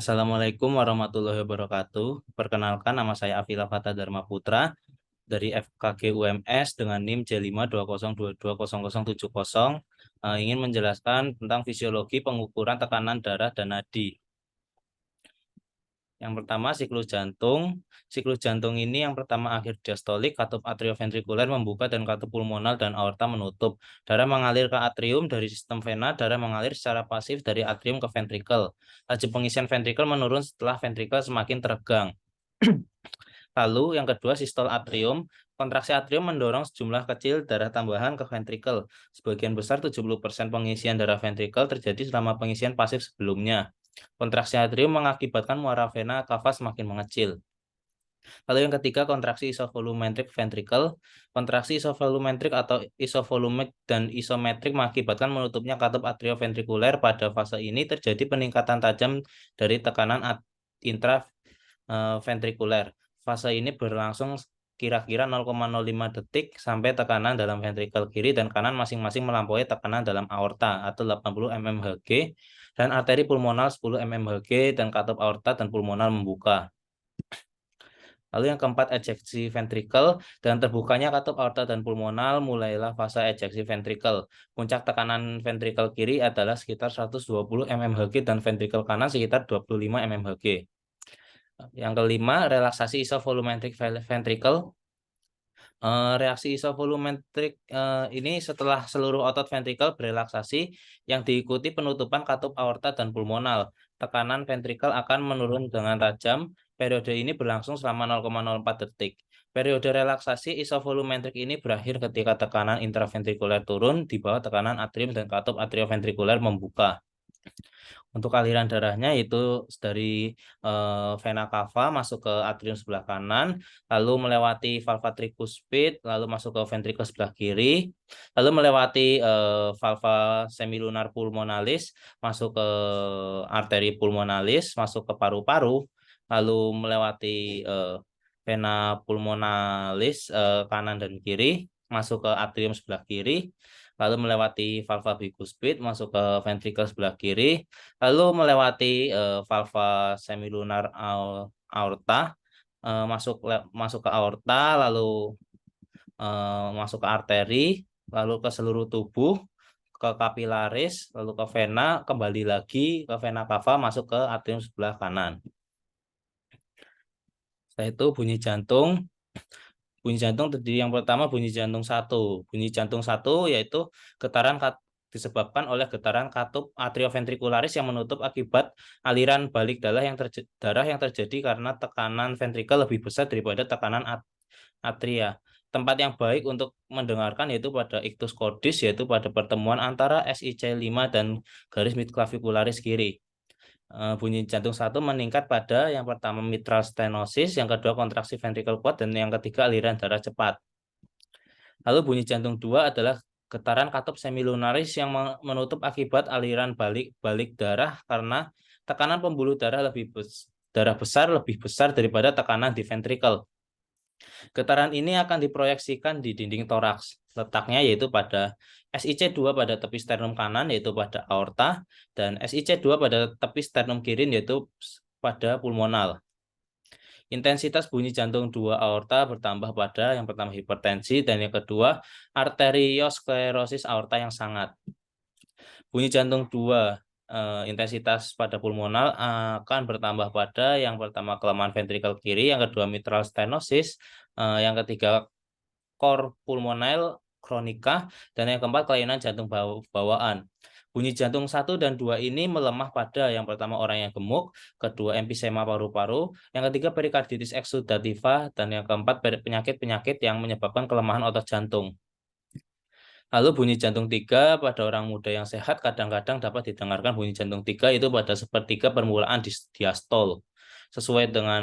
Assalamualaikum warahmatullahi wabarakatuh. Perkenalkan, nama saya Afila Fata Dharma Putra dari FKG UMS dengan NIM J520220070. Ingin menjelaskan tentang fisiologi pengukuran tekanan darah dan nadi. Yang pertama, siklus jantung. Siklus jantung ini yang pertama akhir diastolik, katup atrioventrikuler membuka dan katup pulmonal dan aorta menutup. Darah mengalir ke atrium dari sistem vena, darah mengalir secara pasif dari atrium ke ventrikel. Laju pengisian ventrikel menurun setelah ventrikel semakin teregang. Lalu yang kedua, sistol atrium. Kontraksi atrium mendorong sejumlah kecil darah tambahan ke ventrikel. Sebagian besar 70% pengisian darah ventrikel terjadi selama pengisian pasif sebelumnya. Kontraksi atrium mengakibatkan muara vena cava semakin mengecil. Lalu yang ketiga, kontraksi isovolumetrik ventrikel. Kontraksi isovolumetrik atau isovolumik dan isometrik mengakibatkan menutupnya katup atrioventrikuler. Pada fase ini terjadi peningkatan tajam dari tekanan intraventrikuler. Fase ini berlangsung kira-kira 0,05 detik sampai tekanan dalam ventrikel kiri dan kanan masing-masing melampaui tekanan dalam aorta atau 80 mmHg dan arteri pulmonal 10 mmHg dan katup aorta dan pulmonal membuka. Lalu yang keempat, ejeksi ventrikel. Dengan terbukanya katup aorta dan pulmonal, mulailah fase ejeksi ventrikel. Puncak tekanan ventrikel kiri adalah sekitar 120 mmHg dan ventrikel kanan sekitar 25 mmHg. Yang kelima, relaksasi isovolumetrik ventrikel. Reaksi isovolumetrik ini setelah seluruh otot ventrikel berelaksasi yang diikuti penutupan katup aorta dan pulmonal. Tekanan ventrikel akan menurun dengan tajam. Periode ini berlangsung selama 0,04 detik. Periode relaksasi isovolumetrik ini berakhir ketika tekanan intraventrikuler turun di bawah tekanan atrium dan katup atrioventrikuler membuka. Untuk aliran darahnya itu dari vena cava masuk ke atrium sebelah kanan, lalu melewati valva tricuspid, lalu masuk ke ventrikel sebelah kiri, lalu melewati valva semilunar pulmonalis, masuk ke arteri pulmonalis, masuk ke paru-paru, lalu melewati vena pulmonalis kanan dan kiri, masuk ke atrium sebelah kiri, lalu melewati valva bicuspid masuk ke ventrikel sebelah kiri, lalu melewati valva semilunar aorta, masuk ke aorta, lalu masuk ke arteri, lalu ke seluruh tubuh, ke kapilaris, lalu ke vena, kembali lagi ke vena cava, masuk ke atrium sebelah kanan. Setelah itu bunyi jantung. Bunyi jantung terdiri yang pertama bunyi jantung satu. Bunyi jantung satu yaitu getaran disebabkan oleh getaran katup atrioventrikularis yang menutup akibat aliran balik darah yang terjadi karena tekanan ventrikel lebih besar daripada tekanan atria. Tempat yang baik untuk mendengarkan yaitu pada ictus cordis, yaitu pada pertemuan antara SIC5 dan garis midclavikularis kiri. Bunyi jantung satu meningkat pada yang pertama mitral stenosis, yang kedua kontraksi ventrikel kuat, dan yang ketiga aliran darah cepat. Lalu bunyi jantung dua adalah getaran katup semilunaris yang menutup akibat aliran balik darah karena tekanan pembuluh darah darah besar lebih besar daripada tekanan di ventrikel. Getaran ini akan diproyeksikan di dinding toraks. Letaknya yaitu pada SIC2 pada tepi sternum kanan yaitu pada aorta dan SIC2 pada tepi sternum kiri yaitu pada pulmonal. Intensitas bunyi jantung dua aorta bertambah pada yang pertama hipertensi dan yang kedua arteriosklerosis aorta yang sangat. Bunyi jantung dua intensitas pada pulmonal akan bertambah pada yang pertama kelemahan ventrikel kiri, yang kedua mitral stenosis, yang ketiga cor pulmonale kronika, dan yang keempat kelainan jantung bawaan. Bunyi jantung 1 dan 2 ini melemah pada yang pertama orang yang gemuk, kedua emfisema paru-paru, yang ketiga perikarditis eksudativa, dan yang keempat penyakit-penyakit yang menyebabkan kelemahan otot jantung. Lalu bunyi jantung 3 pada orang muda yang sehat kadang-kadang dapat didengarkan bunyi jantung 3 itu pada sepertiga permulaan diastol. Sesuai dengan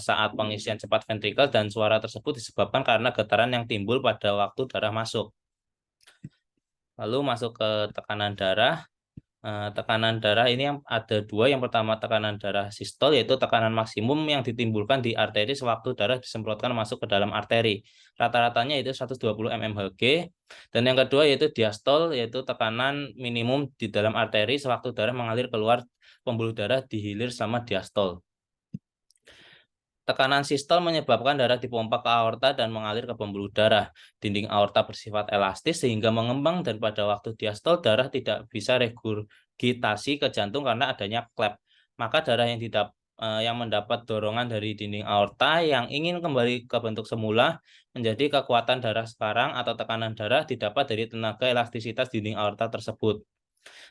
saat pengisian cepat ventrikel dan suara tersebut disebabkan karena getaran yang timbul pada waktu darah masuk. Lalu masuk ke tekanan darah. Tekanan darah ini yang ada dua. Yang pertama tekanan darah sistol yaitu tekanan maksimum yang ditimbulkan di arteri sewaktu darah disemprotkan masuk ke dalam arteri. Rata-ratanya itu 120 mmHg. Dan yang kedua yaitu diastol yaitu tekanan minimum di dalam arteri sewaktu darah mengalir keluar pembuluh darah di hilir sama diastol. Tekanan sistol menyebabkan darah dipompa ke aorta dan mengalir ke pembuluh darah. Dinding aorta bersifat elastis sehingga mengembang dan pada waktu diastol darah tidak bisa regurgitasi ke jantung karena adanya klep. Maka darah yang mendapat dorongan dari dinding aorta yang ingin kembali ke bentuk semula menjadi kekuatan darah sekarang atau tekanan darah didapat dari tenaga elastisitas dinding aorta tersebut.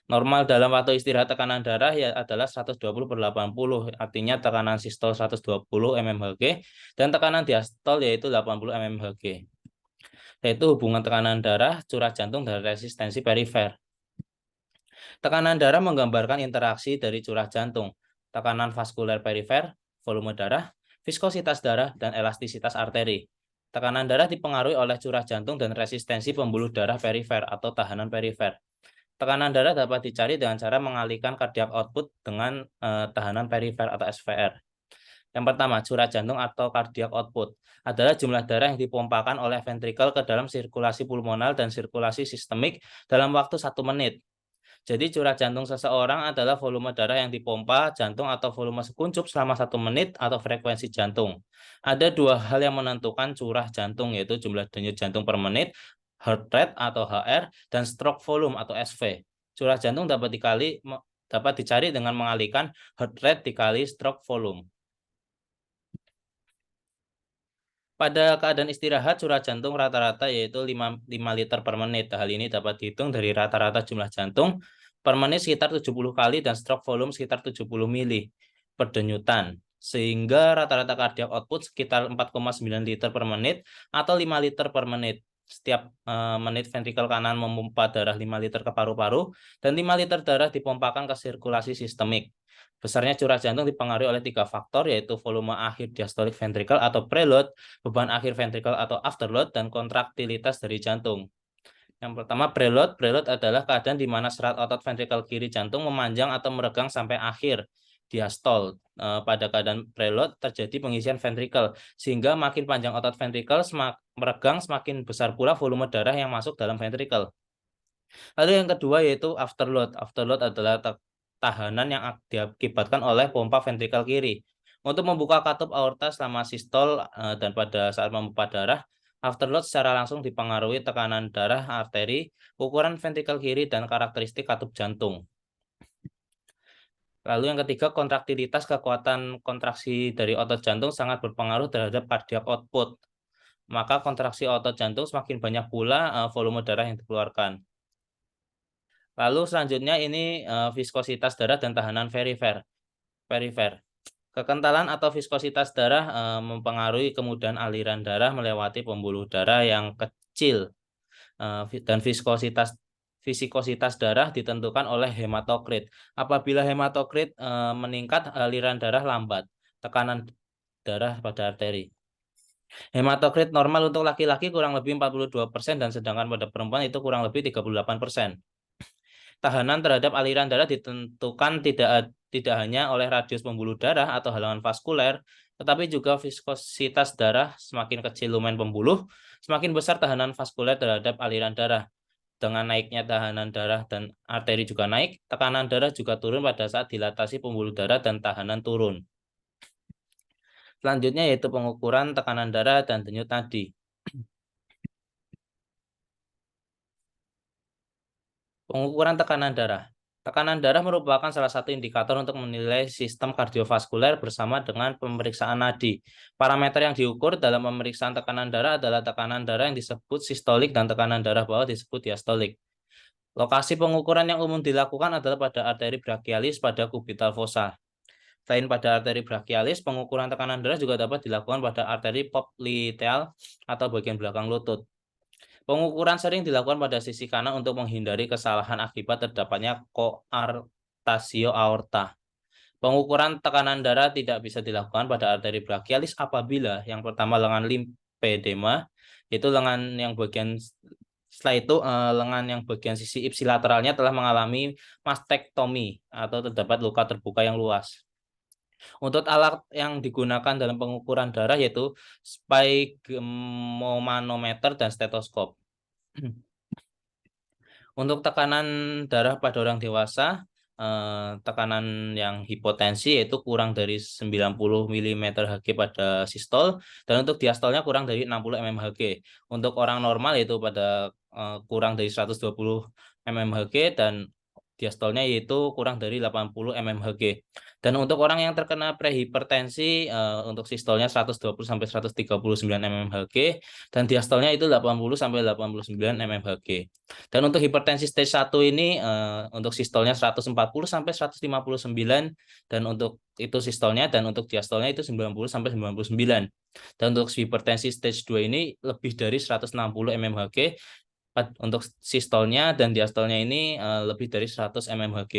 Normal dalam waktu istirahat tekanan darah ya adalah 120/80, artinya tekanan sistol 120 mmHg dan tekanan diastol yaitu 80 mmHg. Yaitu hubungan tekanan darah, curah jantung, dan resistensi perifer. Tekanan darah menggambarkan interaksi dari curah jantung, tekanan vaskuler perifer, volume darah, viskositas darah, dan elastisitas arteri. Tekanan darah dipengaruhi oleh curah jantung dan resistensi pembuluh darah perifer atau tahanan perifer. Tekanan darah dapat dicari dengan cara mengalihkan cardiac output dengan tahanan perifer atau SVR. Yang pertama, curah jantung atau cardiac output adalah jumlah darah yang dipompakan oleh ventrikel ke dalam sirkulasi pulmonal dan sirkulasi sistemik dalam waktu 1 menit. Jadi curah jantung seseorang adalah volume darah yang dipompa jantung atau volume sekuncup selama 1 menit atau frekuensi jantung. Ada dua hal yang menentukan curah jantung, yaitu jumlah denyut jantung per menit, heart rate atau HR, dan stroke volume atau SV. Curah jantung dapat dicari dengan mengalihkan heart rate dikali stroke volume. Pada keadaan istirahat, curah jantung rata-rata yaitu 5 liter per menit. Hal ini dapat dihitung dari rata-rata jumlah jantung per menit sekitar 70 kali dan stroke volume sekitar 70 mili per denyutan. Sehingga rata-rata cardiac output sekitar 4,9 liter per menit atau 5 liter per menit. Setiap menit ventrikel kanan memompa darah 5 liter ke paru-paru dan 5 liter darah dipompakan ke sirkulasi sistemik. Besarnya curah jantung dipengaruhi oleh 3 faktor, yaitu volume akhir diastolic ventricle atau preload, beban akhir ventricle atau afterload, dan kontraktilitas dari jantung. Yang pertama, preload. Preload adalah keadaan di mana serat otot ventrikel kiri jantung memanjang atau meregang sampai akhir diastol. Pada keadaan preload terjadi pengisian ventrikel, sehingga makin panjang otot ventrikel meregang, semakin besar pula volume darah yang masuk dalam ventrikel. Lalu yang kedua yaitu afterload. Afterload adalah tahanan yang diakibatkan oleh pompa ventrikel kiri. Untuk membuka katup aorta selama sistol dan pada saat memompa darah, afterload secara langsung dipengaruhi tekanan darah arteri, ukuran ventrikel kiri, dan karakteristik katup jantung. Lalu yang ketiga, kontraktilitas. Kekuatan kontraksi dari otot jantung sangat berpengaruh terhadap cardiac output. Maka kontraksi otot jantung semakin banyak pula volume darah yang dikeluarkan. Lalu selanjutnya ini viskositas darah dan tahanan perifer. Kekentalan atau viskositas darah mempengaruhi kemudahan aliran darah melewati pembuluh darah yang kecil. Dan viskositas darah ditentukan oleh hematokrit. Apabila hematokrit meningkat, aliran darah lambat, tekanan darah pada arteri. Hematokrit normal untuk laki-laki kurang lebih 42% dan sedangkan pada perempuan itu kurang lebih 38%. Tahanan terhadap aliran darah ditentukan tidak hanya oleh radius pembuluh darah atau halangan vaskuler, tetapi juga viskositas darah. Semakin kecil lumen pembuluh, semakin besar tahanan vaskuler terhadap aliran darah. Dengan naiknya tahanan darah dan arteri juga naik, tekanan darah juga turun pada saat dilatasi pembuluh darah dan tahanan turun. Selanjutnya yaitu pengukuran tekanan darah dan denyut nadi. Pengukuran tekanan darah. Tekanan darah merupakan salah satu indikator untuk menilai sistem kardiovaskuler bersama dengan pemeriksaan nadi. Parameter yang diukur dalam pemeriksaan tekanan darah adalah tekanan darah yang disebut sistolik dan tekanan darah bawah disebut diastolik. Lokasi pengukuran yang umum dilakukan adalah pada arteri brachialis pada kubital fossa. Selain pada arteri brachialis, pengukuran tekanan darah juga dapat dilakukan pada arteri popliteal atau bagian belakang lutut. Pengukuran sering dilakukan pada sisi kanan untuk menghindari kesalahan akibat terdapatnya koartasio aorta. Pengukuran tekanan darah tidak bisa dilakukan pada arteri brachialis apabila yang pertama lengan limfedema, yaitu lengan yang bagian setelah itu lengan yang bagian sisi ipsilateralnya telah mengalami mastektomi atau terdapat luka terbuka yang luas. Untuk alat yang digunakan dalam pengukuran darah yaitu sphygmomanometer dan stetoskop. Untuk tekanan darah pada orang dewasa, tekanan yang hipotensi yaitu kurang dari 90 mm Hg pada sistol, dan untuk diastolnya kurang dari 60 mm Hg. Untuk orang normal yaitu pada kurang dari 120 mm Hg, dan diastolnya yaitu kurang dari 80 mm Hg. Dan untuk orang yang terkena prehipertensi untuk sistolnya 120 sampai 139 mm Hg, dan diastolnya itu 80 sampai 89 mm Hg. Dan untuk hipertensi stage 1 ini untuk sistolnya 140 sampai 159, dan untuk itu sistolnya, dan untuk diastolnya itu 90 sampai 99. Dan untuk hipertensi stage 2 ini lebih dari 160 mm Hg untuk sistolnya, dan diastolnya ini lebih dari 100 mm Hg.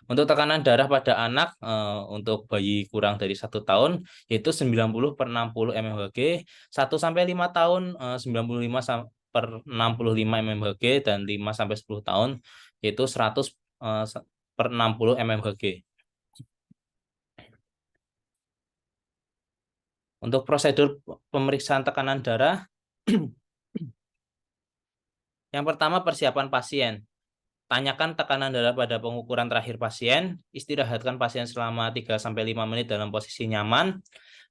Untuk tekanan darah pada anak untuk bayi kurang dari 1 tahun yaitu 90 per 60 mm Hg, 1 sampai 5 tahun 95 per 65 mm Hg, dan 5 sampai 10 tahun yaitu 100 per 60 mm Hg. Untuk prosedur pemeriksaan tekanan darah, yang pertama persiapan pasien. Tanyakan tekanan darah pada pengukuran terakhir pasien, istirahatkan pasien selama 3-5 menit dalam posisi nyaman.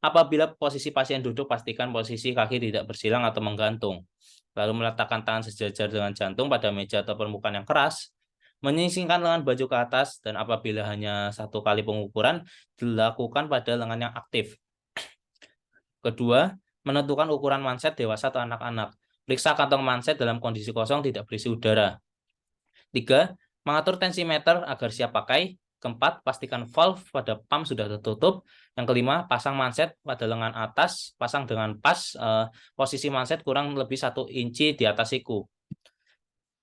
Apabila posisi pasien duduk, pastikan posisi kaki tidak bersilang atau menggantung. Lalu meletakkan tangan sejajar dengan jantung pada meja atau permukaan yang keras. Menyingsingkan lengan baju ke atas, dan apabila hanya 1 kali pengukuran, dilakukan pada lengan yang aktif. Kedua, menentukan ukuran manset dewasa atau anak-anak. Periksa kantong manset dalam kondisi kosong, tidak berisi udara. 3. Mengatur tensimeter agar siap pakai. Keempat, pastikan valve pada pump sudah tertutup. Yang kelima, pasang manset pada lengan atas, pasang dengan pas, posisi manset kurang lebih 1 inci di atas siku.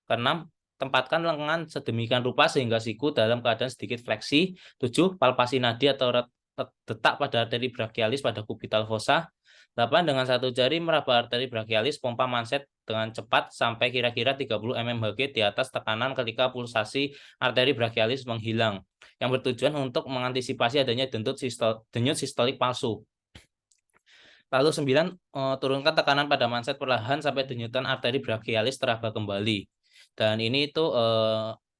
Keenam, tempatkan lengan sedemikian rupa sehingga siku dalam keadaan sedikit fleksi. 7. Palpasi nadi atau detak pada arteri brachialis pada kubital fossa. 8. Dengan 1 jari meraba arteri brachialis, pompa manset dengan cepat sampai kira-kira 30 mm Hg di atas tekanan ketika pulsasi arteri brachialis menghilang, yang bertujuan untuk mengantisipasi adanya denyut sistolik palsu. Lalu 9, turunkan tekanan pada manset perlahan sampai denyutan arteri brachialis teraba kembali. Dan ini itu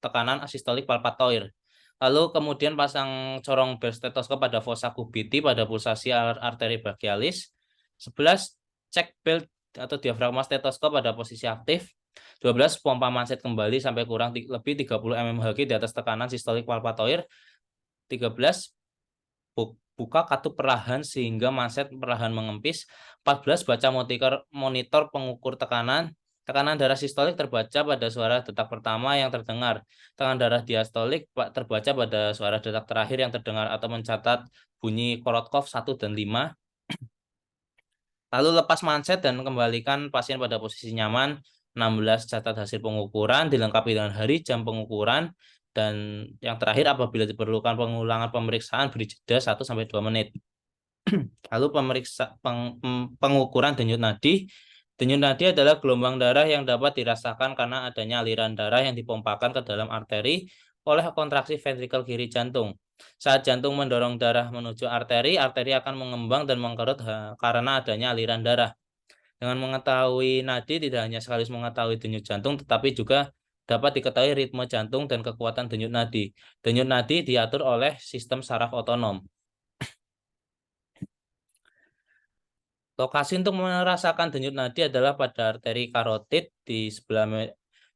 tekanan asistolik palpatoir. Lalu kemudian pasang corong bel stetoskop pada fossa cubiti pada pulsasi arteri brachialis. 11, cek bel atau diafragma stetoskop pada posisi aktif. 12, pompa manset kembali sampai kurang lebih 30 mm Hg di atas tekanan sistolik palpatoir. 13, buka katup perlahan sehingga manset perlahan mengempis. 14, baca monitor pengukur tekanan. Tekanan darah sistolik terbaca pada suara detak pertama yang terdengar. Tekanan darah diastolik terbaca pada suara detak terakhir yang terdengar atau mencatat bunyi Korotkov 1 dan 5. Lalu lepas manset dan kembalikan pasien pada posisi nyaman. 16, catat hasil pengukuran dilengkapi dengan hari jam pengukuran. Dan yang terakhir, apabila diperlukan pengulangan pemeriksaan, beri jeda 1-2 menit. Lalu pengukuran denyut nadi. Denyut nadi adalah gelombang darah yang dapat dirasakan karena adanya aliran darah yang dipompakan ke dalam arteri oleh kontraksi ventrikel kiri jantung. Saat jantung mendorong darah menuju arteri, arteri akan mengembang dan mengkerut karena adanya aliran darah. Dengan mengetahui nadi, tidak hanya sekaligus mengetahui denyut jantung, tetapi juga dapat diketahui ritme jantung dan kekuatan denyut nadi. Denyut nadi diatur oleh sistem saraf otonom. Lokasi untuk merasakan denyut nadi adalah pada arteri karotid di sebelah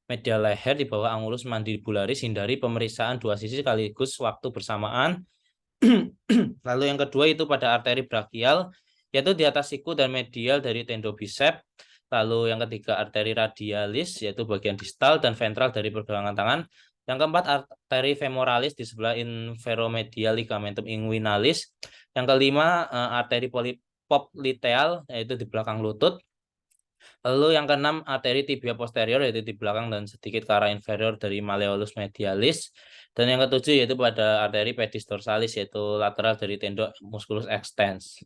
medial leher di bawah angulus mandibularis. Hindari pemeriksaan 2 sisi sekaligus waktu bersamaan. Lalu yang kedua itu pada arteri brachial, yaitu di atas siku dan medial dari tendobicep. Lalu yang ketiga arteri radialis, yaitu bagian distal dan ventral dari pergelangan tangan. Yang keempat arteri femoralis di sebelah inferomedial ligamentum inguinalis. Yang kelima arteri popliteal, yaitu di belakang lutut. Lalu yang keenam arteri tibia posterior, yaitu di belakang dan sedikit ke arah inferior dari malleolus medialis. Dan yang ketujuh yaitu pada arteri pedis dorsalis, yaitu lateral dari tendon musculus extens.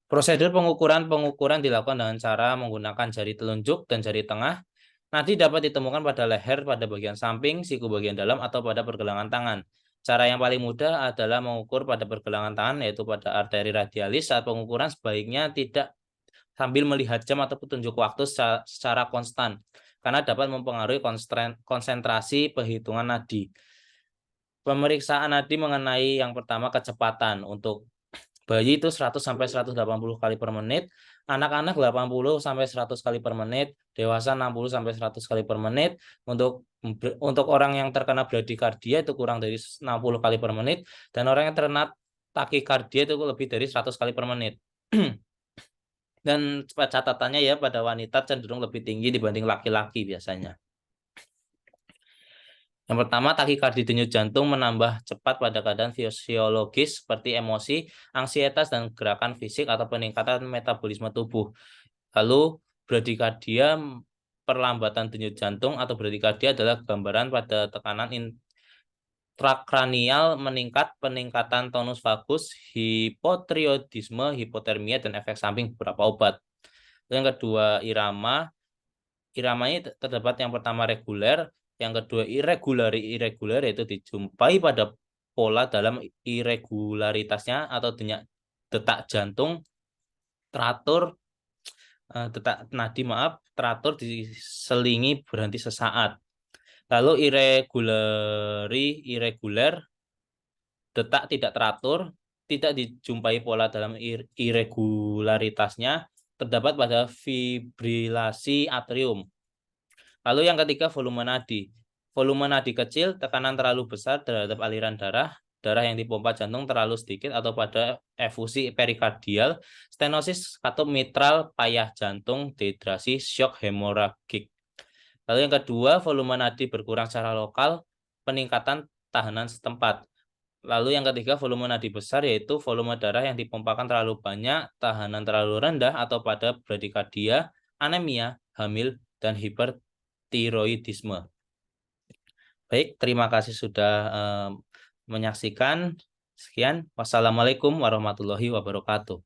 Prosedur pengukuran dilakukan dengan cara menggunakan jari telunjuk dan jari tengah. Nadi dapat ditemukan pada leher, pada bagian samping, siku bagian dalam, atau pada pergelangan tangan. Cara yang paling mudah adalah mengukur pada pergelangan tangan, yaitu pada arteri radialis. Saat pengukuran sebaiknya tidak sambil melihat jam atau petunjuk waktu secara konstan. karena dapat mempengaruhi konsentrasi perhitungan nadi. Pemeriksaan nadi mengenai yang pertama kecepatan. Untuk bayi itu 100 sampai 180 kali per menit, anak-anak 80 sampai 100 kali per menit, dewasa 60 sampai 100 kali per menit. Untuk orang yang terkena bradikardia itu kurang dari 60 kali per menit, dan orang yang terkena takikardia itu lebih dari 100 kali per menit. Dan catatannya ya pada wanita cenderung lebih tinggi dibanding laki-laki biasanya. Yang pertama, takikardi denyut jantung menambah cepat pada keadaan fisiologis seperti emosi, ansietas, dan gerakan fisik atau peningkatan metabolisme tubuh. Lalu, bradikardia, perlambatan denyut jantung atau bradikardia adalah gambaran pada tekanan intrakranial meningkat, peningkatan tonus vagus, hipotiroidisme, hipotermia, dan efek samping beberapa obat. Yang kedua, irama. Irama ini terdapat yang pertama reguler, yang kedua irregular. Irregular yaitu dijumpai pada pola dalam irregularitasnya atau detak jantung teratur, detak nadi teratur diselingi berhenti sesaat. Lalu irregular, detak tidak teratur, tidak dijumpai pola dalam irregularitasnya, terdapat pada fibrilasi atrium. Lalu yang ketiga, volume nadi. Volume nadi kecil, tekanan terlalu besar terhadap aliran darah, darah yang dipompa jantung terlalu sedikit atau pada efusi perikardial, stenosis katup mitral, payah jantung, dehidrasi, shock hemoragik. Lalu yang kedua, volume nadi berkurang secara lokal, peningkatan tahanan setempat. Lalu yang ketiga, volume nadi besar, yaitu volume darah yang dipompakan terlalu banyak, tahanan terlalu rendah, atau pada bradikardia, anemia, hamil, dan hipertiroidisme. Baik, terima kasih sudah menyaksikan. Sekian, wassalamualaikum warahmatullahi wabarakatuh.